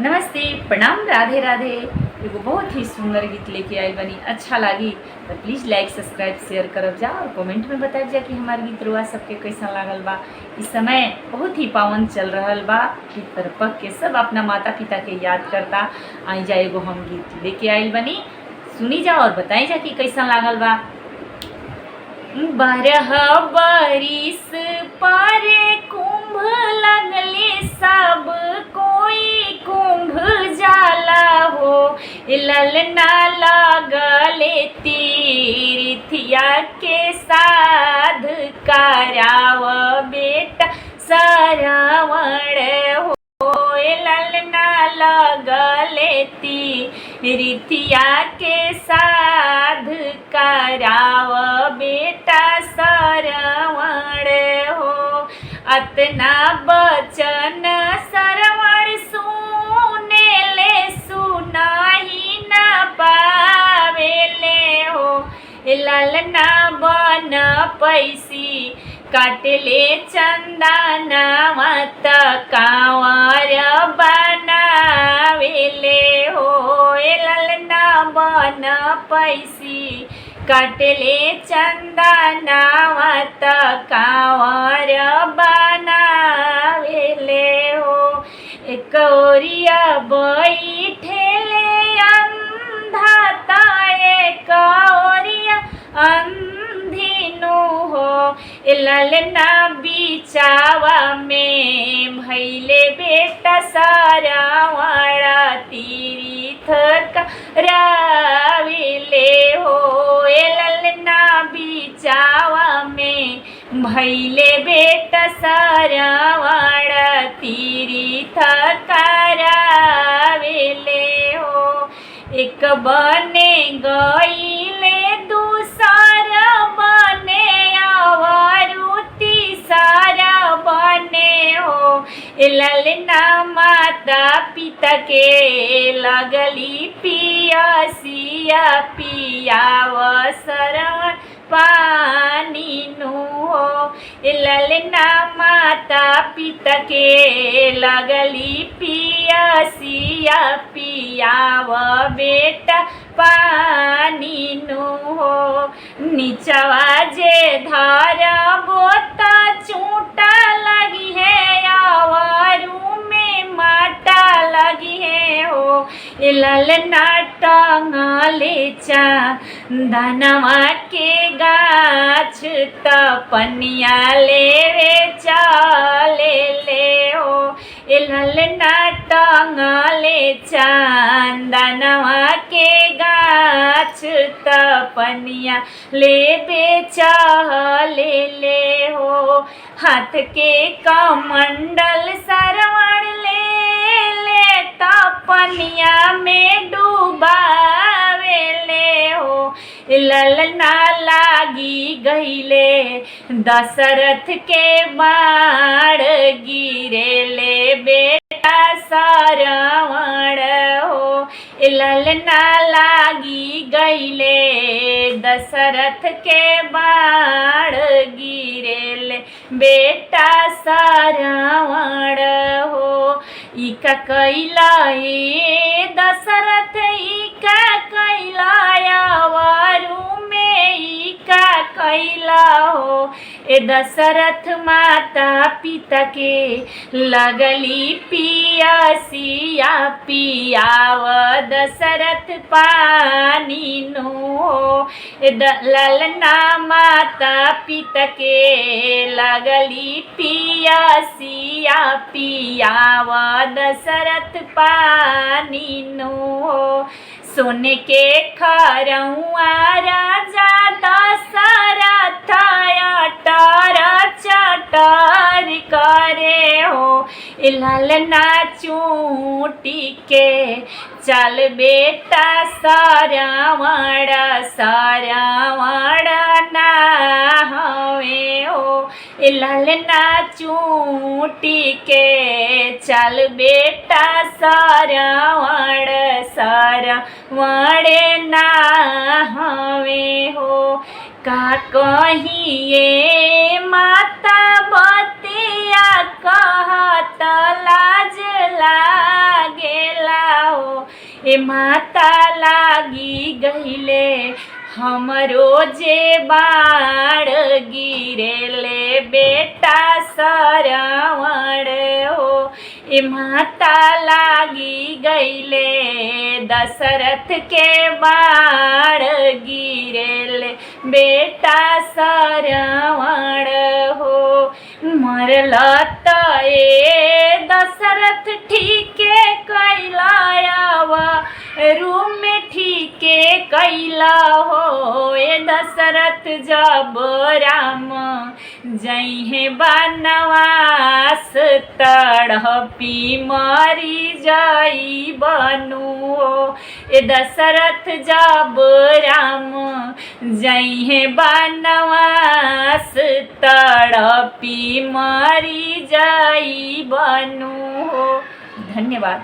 नमस्ते, प्रणाम, राधे राधे। एगो बहुत ही सुंदर गीत लेके आई बनी। अच्छा लगी तो प्लीज़ लाइक सब्सक्राइब शेयर करब जा और कमेंट में बताब जा कि हमार गीत रुआ सबके कैसा लागल बा। इस समय बहुत ही पावन चल रहा बा। पितृपक्ष के सब अपना माता पिता के याद करता। आई जा एगो हम गीत लेके आइल बनी, सुनी जा और बताई जा कि कैसा लागल बा। बारह बरिस पर कुंभ लगले, सब कोई कुंभ जाला हो। ललना लगले तीर्थिया के साध कराव बेटा श्रवण हो। ललना लगले तीर्थिया के साध कराव बेटा श्रवण हो। अतना बचन श्रवण सुनेले, सुनाही न पावेले हो। ललना बन पैसी काटले चंदना मत कांवर बनावेले हो। ललना बन पैसी काटले चंदना मत कांवर बनावेले हो। एक ओरिया बैठेले अंधा त एक ओरिया अंधिनु हो। ललना बिचावा में भैले बेटा श्रवण तीर्थ करावेले हो। ललना बिचावा में भैले बेटा श्रवण तीर्थ करावेले हो। एक बने गईले दूसर बने अवरु तीसर बने हो। ललना माता पिता के लगली पियसिया पियाव श्रवण पानी नु हो। ललना माता पिता के लगली पियसिया पियाव बेटा पानी नु हो। नीचवा जे धरबो त चूटा लगी है, अवरु में माटा लगी है हो। ललना टंगले चंदनवा के गाछ त पनिया लेवे चले ले हो। ललना टंगले चंदनवा के गाछ त पनिया लेवे चले ले हो। हाथ के कमंडल श्रवण ले त पनिया में डूबावेले हो। ललना लागी गईले दशरथ के बाण गिरेले बेटा श्रवण हो। ललना लागी गईले दशरथ के बाण गिरेले बेटा श्रवण हो। इका कैला ए दशरथ इका कैला अवरु में इका कैला हो। ए दशरथ माता पिता के लगली पियसिया पियाव दशरथ पानी नु हो। ललना माता पिता के लगली पियसिया पियाव दशरथ पानी नु हो। सोने के खरौआ राजा दशरथ अटर चटर करे हो। ललना चूटी के चल बेटा श्रवण श्रवण ना हवे हो। ललना चूटी के चल बेटा श्रवण श्रवण ना हवे हो। का कहिए माता बतिया कहत लाज लागेला। ए माता लागी गहिले हमरो जे बाण गिरेले बेटा सरवण हो। ए माता लागी गईले दशरथ के बाण गिरेले बेटा सरवण हो। मरल त ए दशरथ ठीके कैलायावा रूम में ठीके कैला हो। ए दशरथ जब राम जइहे बनवास तड़पी मरी जाई बनू हो। ए दशरथ जब राम जइहे बनवास तड़पी मरी जाई बनू हो। धन्यवाद।